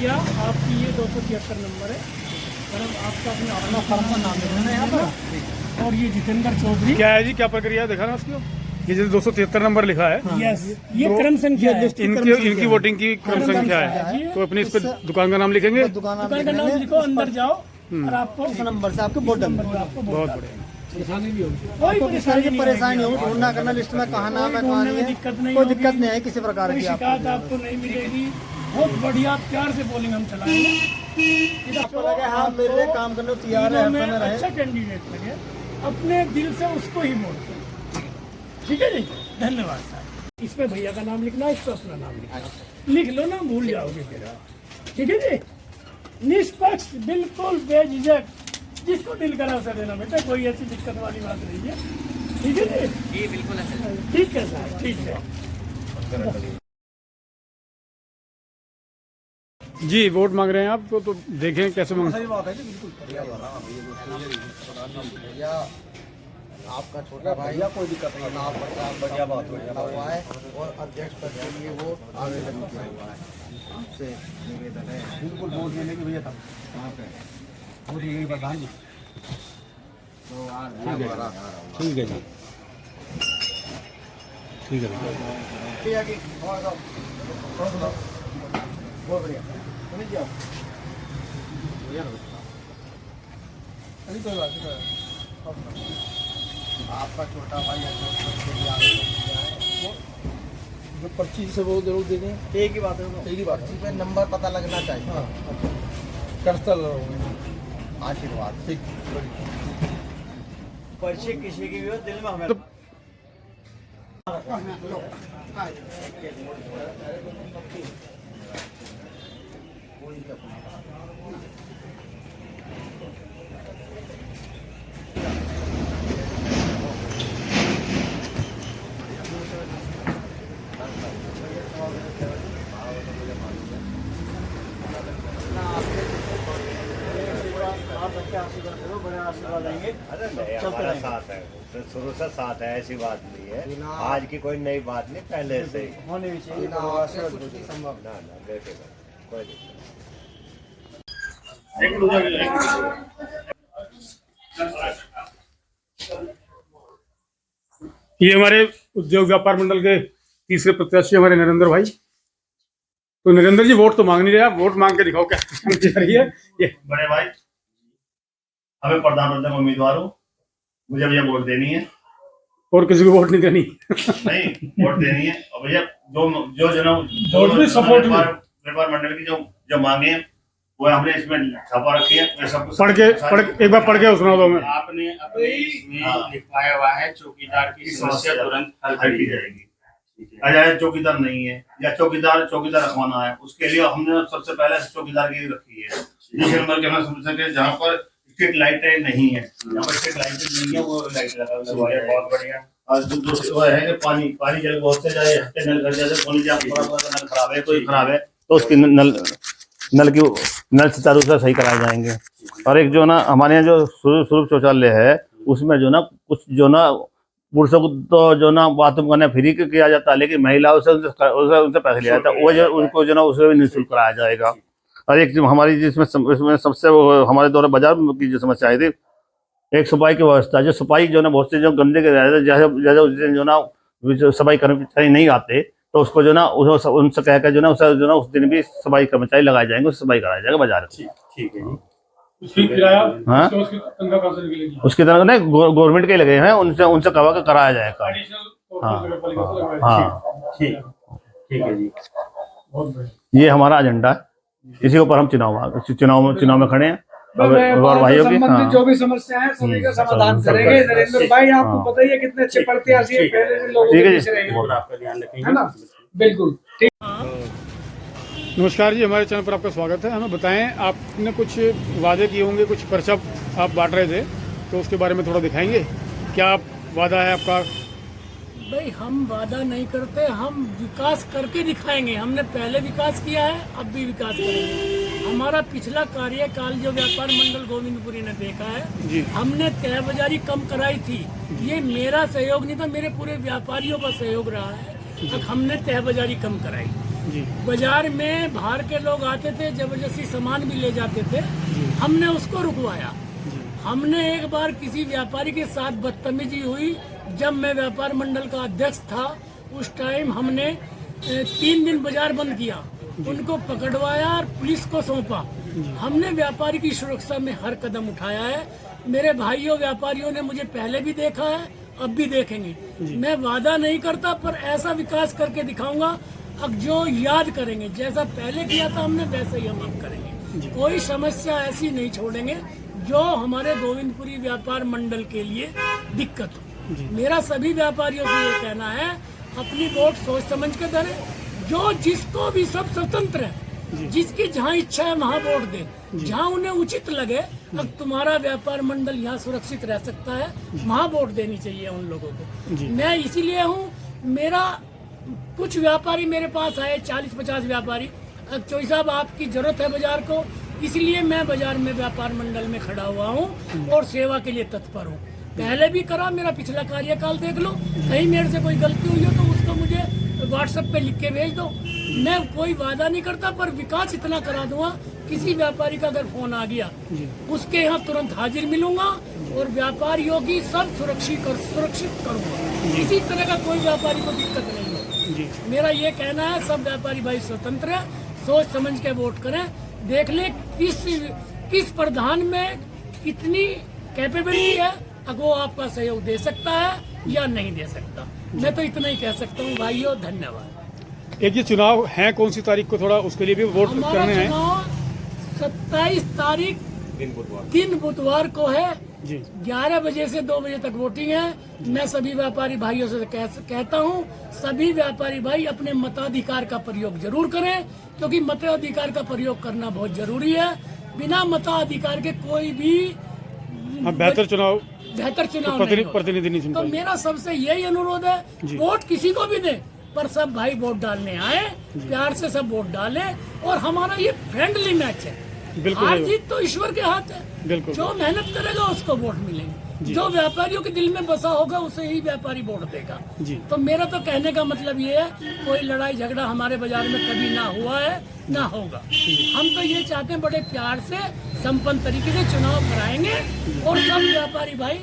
भैया आपकी ये 273 नंबर है, मैडम आपका अपना फर्म का नाम लिखना है यहाँ पर। और ये जितेंद्र चौधरी। क्या है जी, क्या प्रक्रिया है दिखाना उसको? ये जो 273 नंबर लिखा है, यस, ये क्रम संख्या है। इनकी वोटिंग की क्रम संख्या है। तो अपनी इस पे दुकान का नाम लिखेंगे, दुकान का नाम लिखो, अंदर जाओ और आपको उस नंबर से आपको वोट नंबर आपको बहुत बढ़िया। कोई परेशानी हो ढूंढना करना लिस्ट में कहाँ नाम है कहाँ नहीं है, दिक्कत नहीं, कोई दिक्कत नहीं है किसी प्रकार की। शिकायत आपको नहीं मिलेगी। बहुत बढ़िया प्यार से बोलिंग हम चलाएंगे। आपको लगे हाँ मेरे लिए काम करने को तैयार है, हर समय रहे। अच्छा कैंडिडेट लगे, अपने दिल से उसको ही वोट दें। ठीक है जी, धन्यवाद सर। इस पे भैया का नाम लिखना, इस पे अपना नाम लिखना। लिख लो ना, भूल जाओगे फिर। ठीक है जी, निष्पक्ष, बिल्कुल बेझिझक, जिसको दिल करा उसे देना बेटा, कोई ऐसी दिक्कत वाली बात नहीं है। ठीक है जी, बिल्कुल ठीक है सर, ठीक है जी। वोट मांग रहे हैं आप तो देखें कैसे मांग। सही बात है जी, बिल्कुल बढ़िया। आपका छोटा भैया कोई दिक्कत नहीं, नाम पर बढ़िया बात हुआ है। और अध्यक्ष पद के लिए वो आवेदन किया हुआ है, आपसे निवेदन है बिल्कुल वोट देने की। भैया कहाँ पे वोट देने की प्रधान जी? ठीक है जी, ठीक है भैया की बहुत बढ़िया। अभी कोई बात नहीं, आपका छोटा भाई जो 25 से वो जरूर दे दें। एक ही बात है, एक ही बात पे नंबर पता लगना चाहिए। हाँ, करता आशीर्वाद। ठीक, पर्ची किसी की भी हो दिल में हमें आशीर्वाद देंगे। अरे नहीं, हमारा साथ है, शुरू से साथ है, ऐसी बात नहीं है। आज की कोई नई बात नहीं, पहले से ही होने भी चाहिए। संभव ना देखेगा कोई नहीं। ये हमारे उद्योग व्यापार मंडल के तीसरे प्रत्याशी हमारे नरेंद्र भाई। तो नरेंद्र जी वोट तो मांग नहीं रहे, आप वोट मांग के दिखाओ क्या जा रही है ये। बड़े भाई, हमें प्रधानमंत्री उम्मीदवार हूँ, मुझे भैया वोट देनी है। और किसी को वोट नहीं देनी? नहीं, वोट देनी है। और भैया जो सपोर्ट व्यापार मंडल की जो मांगे हैं वो हमने इसमें छापा रखी है। पढ़ के एक बार पढ़ के सुना दो हमें। आपने अपने इसमें लिखवाया हुआ है चौकीदार की समस्या तुरंत हल की जाएगी। अगर चौकीदार नहीं है या चौकीदार रखवाना है, उसके लिए हमने सबसे पहले चौकीदार की रखी है। जिस नंबर के हम समझ सके जहाँ पर स्ट्रीट लाइटें नहीं है, जहाँ पर स्ट्रीट लाइटें नहीं है वो लाइट लगवाई है। बहुत बढ़िया। और दूसरा है कि पानी जल बहुत से जाए, हफ्ते नल घर जाए, पानी जब नल खराब है, कोई खराब है तो उसकी नल सुचारू रूप से सही कराए जाएंगे। और एक जो ना हमारे यहाँ जो स्वरूप शौचालय है, उसमें जो ना कुछ जो ना पुरुषों को तो जो ना बाथरूम करने फ्री किया जाता है, लेकिन महिलाओं से उनसे पैसे लिया जाता है। वो जो उनको जो ना उसे भी निःशुल्क कराया जाएगा। और एक जो हमारी जिसमें सबसे हमारे द्वारा बाजार की जो समस्या आई थी, एक सफाई की व्यवस्था। जो सफाई जो ना बहुत से जो गंदे के जैसे उस दिन जो ना सफाई कर्मचारी नहीं आते, तो उसको जो ना उनसे कह कर जो ना उस दिन भी सफाई कर्मचारी लगाए जाएंगे, उससे सफाई कराया जाएगा बाजार में। ठीक है जी। उसकी किराया, हाँ, उसकी तरह नहीं, गवर्नमेंट के लगे हैं, उनसे कवा कर कराया जाएगा। हाँ, ठीक है जी। ये हमारा एजेंडा है, इसी के ऊपर हम चुनाव में खड़े हैं। और भाइयों की जो भी समस्या है सभी का समाधान करेंगे। नरेंद्र भाई आपको पता ही है कितने अच्छे प्रत्याशी है, पहले से लोगों के बीच रहे हैं। आपका ध्यान रखेंगे, है ना? बिल्कुल। नमस्कार जी, हमारे चैनल पर आपका स्वागत है। हमें बताएं, आपने कुछ वादे किए होंगे, कुछ पर्चा आप बांट रहे थे, तो उसके बारे में थोड़ा दिखाएंगे। क्या वादा है आपका? भाई हम वादा नहीं करते, हम विकास करके दिखाएंगे। हमने पहले विकास किया है, अब भी विकास करेंगे। हमारा पिछला कार्यकाल जो व्यापार मंडल गोविंदपुरी ने देखा है जी, हमने तय बाजारी कम कराई थी। ये मेरा सहयोग नहीं था, मेरे पूरे व्यापारियों का सहयोग रहा है। अब हमने तय बाजारी कम कराई। जी बाजार में बाहर के लोग आते थे, जबरदस्ती सामान भी ले जाते थे, हमने उसको रुकवाया। हमने एक बार किसी व्यापारी के साथ बदतमीजी हुई, जब मैं व्यापार मंडल का अध्यक्ष था, उस टाइम हमने 3 दिन बाजार बंद किया, उनको पकड़वाया और पुलिस को सौंपा। हमने व्यापारी की सुरक्षा में हर कदम उठाया है। मेरे भाइयों व्यापारियों ने मुझे पहले भी देखा है, अब भी देखेंगे। मैं वादा नहीं करता, पर ऐसा विकास करके दिखाऊंगा, अब जो याद करेंगे, जैसा पहले किया था हमने वैसा ही हम अब करेंगे। कोई समस्या ऐसी नहीं छोड़ेंगे जो हमारे गोविंदपुरी व्यापार मंडल के लिए दिक्कत हो। मेरा सभी व्यापारियों से ये कहना है, अपनी वोट सोच समझ के करें, जो जिसको भी, सब स्वतंत्र है, जिसकी जहाँ इच्छा है वहाँ वोट दे, जहाँ उन्हें उचित लगे। अब तुम्हारा व्यापार मंडल यहाँ सुरक्षित रह सकता है, वहाँ वोट देनी चाहिए उन लोगों को। मैं इसीलिए हूँ, मेरा कुछ व्यापारी मेरे पास आए, 40-50 व्यापारी, अब चौधरी साहब आपकी जरूरत है बाजार को, इसलिए मैं बाजार में व्यापार मंडल में खड़ा हुआ हूँ और सेवा के लिए तत्पर हूँ। पहले भी करा, मेरा पिछला कार्यकाल देख लो, कहीं मेरे से कोई गलती हुई हो तो उसको मुझे व्हाट्सएप पे लिख के भेज दो। मैं कोई वादा नहीं करता, पर विकास इतना करा दूंगा, किसी व्यापारी का अगर फोन आ गया, उसके यहाँ तुरंत हाजिर मिलूंगा और व्यापारियों की सब सुरक्षित करूंगा। किसी तरह का कोई व्यापारी को दिक्कत नहीं हो। मेरा ये कहना है, सब व्यापारी भाई स्वतंत्र है, सोच समझ के वोट करें, देख ले किस प्रधान में कितनी कैपेबिलिटी है, अब वो आपका सहयोग दे सकता है या नहीं दे सकता। मैं तो इतना ही कह सकता हूँ भाइयों, धन्यवाद। एक ये चुनाव है कौन सी तारीख को, थोड़ा उसके लिए भी वोट करने हैं? 27 तारीख दिन बुधवार को है जी। 11 बजे से 2 बजे तक वोटिंग है। मैं सभी व्यापारी भाइयों से कहता हूँ, सभी व्यापारी भाई अपने मताधिकार का प्रयोग जरूर करें, क्योंकि मताधिकार का प्रयोग करना बहुत जरूरी है। बिना मताधिकार के कोई भी बेहतर चुनाव प्रतिनिधि नहीं सुन। तो मेरा सबसे यही अनुरोध है, वोट किसी को भी दे, पर सब भाई वोट डालने आए, प्यार से सब वोट डालें, और हमारा ये फ्रेंडली मैच है। हार जीत तो ईश्वर के हाथ है, जो मेहनत करेगा उसको वोट मिलेंगे, जो व्यापारियों के दिल में बसा होगा उसे ही व्यापारी वोट देगा। तो मेरा तो कहने का मतलब ये है, कोई लड़ाई झगड़ा हमारे बाजार में कभी ना हुआ है, ना होगा। हम तो ये चाहते हैं, बड़े प्यार से संपन्न तरीके से चुनाव कराएंगे, और सब व्यापारी भाई,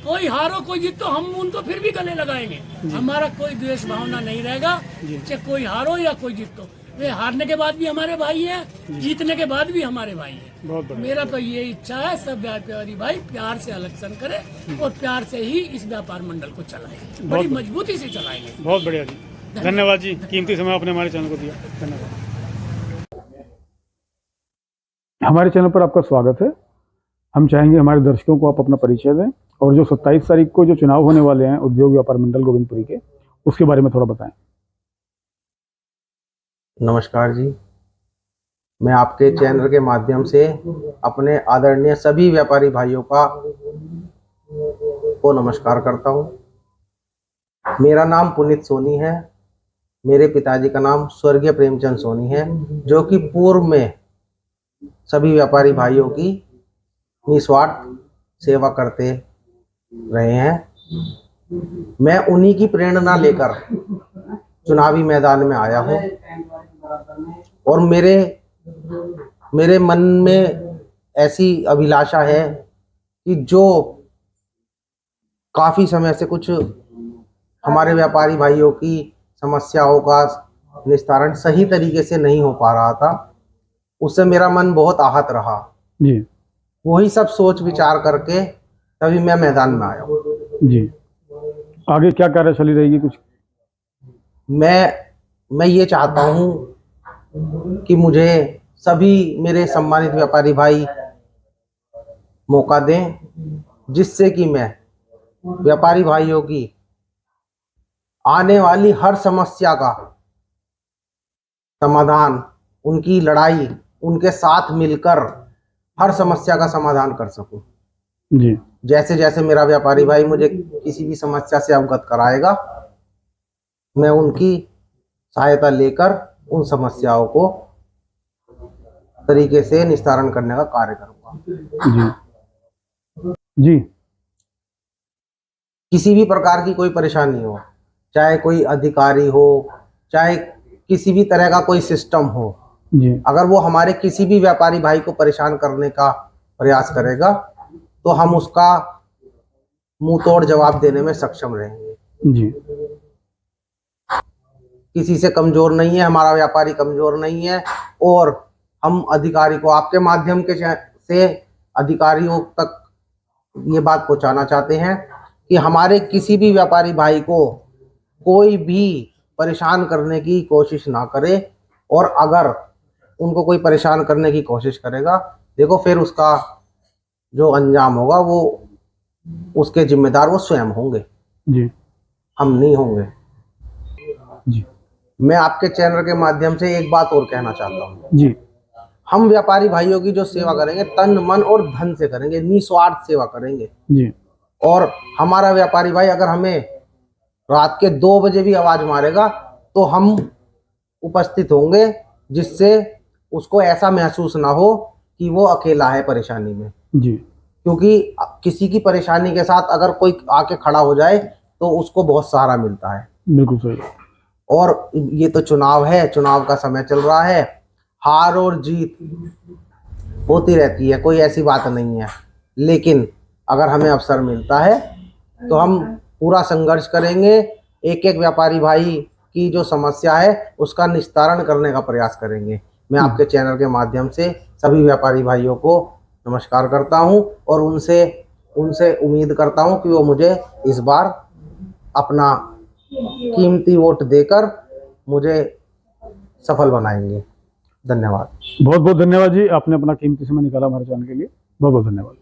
कोई हारो कोई जीत, तो हम उनको फिर भी गले लगाएंगे। हमारा कोई द्वेष भावना नहीं रहेगा, चाहे कोई हारो या कोई जीतो। वे हारने के बाद भी हमारे भाई हैं, जीतने के बाद भी हमारे भाई हैं। मेरा तो ये इच्छा है, सब व्यापारी भाई प्यार से इलेक्शन करें और प्यार से ही इस व्यापार मंडल को चलाएंगे, बड़ी मजबूती से चलाएंगे। बहुत बढ़िया जी, धन्यवाद जी, कीमती समय आपने हमारे चैनल को दिया, धन्यवाद। हमारे चैनल पर आपका स्वागत है। हम चाहेंगे हमारे दर्शकों को आप अपना परिचय दें, और जो 27 तारीख को जो चुनाव होने वाले हैं उद्योग व्यापार मंडल गोविंदपुरी के, उसके बारे में थोड़ा बताएं। नमस्कार जी, मैं आपके चैनल के माध्यम से अपने आदरणीय सभी व्यापारी भाइयों को नमस्कार करता हूं। मेरा नाम पुनीत सोनी है। मेरे पिताजी का नाम स्वर्गीय प्रेमचंद सोनी है, जो कि पूर्व में सभी व्यापारी भाइयों की निस्वार्थ सेवा करते रहे हैं। मैं उन्हीं की प्रेरणा लेकर चुनावी मैदान में आया हूं, और मेरे मन में ऐसी अभिलाषा है कि जो काफ़ी समय से कुछ हमारे व्यापारी भाइयों की समस्याओं का निस्तारण सही तरीके से नहीं हो पा रहा था, उससे मेरा मन बहुत आहत रहा जी। वही सब सोच विचार करके तभी मैं मैदान में आया हूँ जी। आगे क्या कार्यशैली रहेगी कुछ? मैं ये चाहता हूँ कि मुझे सभी मेरे सम्मानित व्यापारी भाई मौका दें, जिससे कि मैं व्यापारी भाइयों की आने वाली हर समस्या का समाधान, उनकी लड़ाई, उनके साथ मिलकर हर समस्या का समाधान कर सकूं जी। जैसे जैसे मेरा व्यापारी भाई मुझे किसी भी समस्या से अवगत कराएगा, मैं उनकी सहायता लेकर उन समस्याओं को तरीके से निस्तारण करने का कार्य करूंगा जी। जी, किसी भी प्रकार की कोई परेशानी हो, चाहे कोई अधिकारी हो, चाहे किसी भी तरह का कोई सिस्टम हो, जी अगर वो हमारे किसी भी व्यापारी भाई को परेशान करने का प्रयास करेगा तो हम उसका मुंह तोड़ जवाब देने में सक्षम रहेंगे। जी किसी से कमजोर नहीं है, हमारा व्यापारी कमजोर नहीं है। और हम अधिकारी को आपके माध्यम के से अधिकारियों तक ये बात पहुंचाना चाहते हैं कि हमारे किसी भी व्यापारी भाई को कोई भी परेशान करने की कोशिश ना करे, और अगर उनको कोई परेशान करने की कोशिश करेगा, देखो फिर उसका जो अंजाम होगा वो उसके जिम्मेदार वो स्वयं होंगे, जी हम नहीं होंगे। जी मैं आपके चैनल के माध्यम से एक बात और कहना चाहता हूँ, जी हम व्यापारी भाइयों की जो सेवा करेंगे तन मन और धन से करेंगे, निस्वार्थ सेवा करेंगे। जी और हमारा व्यापारी भाई अगर हमें रात के 2 बजे भी आवाज मारेगा तो हम उपस्थित होंगे, जिससे उसको ऐसा महसूस ना हो कि वो अकेला है परेशानी में। जी क्योंकि किसी की परेशानी के साथ अगर कोई आके खड़ा हो जाए तो उसको बहुत सहारा मिलता है। बिल्कुल सही। और ये तो चुनाव है, चुनाव का समय चल रहा है, हार और जीत होती रहती है, कोई ऐसी बात नहीं है। लेकिन अगर हमें अवसर मिलता है तो हम पूरा संघर्ष करेंगे, एक एक व्यापारी भाई की जो समस्या है उसका निस्तारण करने का प्रयास करेंगे। मैं आपके चैनल के माध्यम से सभी व्यापारी भाइयों को नमस्कार करता हूं और उनसे उम्मीद करता हूं कि वो मुझे इस बार अपना कीमती वोट देकर मुझे सफल बनाएंगे। धन्यवाद। बहुत बहुत धन्यवाद जी, आपने अपना कीमती समय निकाला हमारे चैनल के लिए। बहुत बहुत धन्यवाद।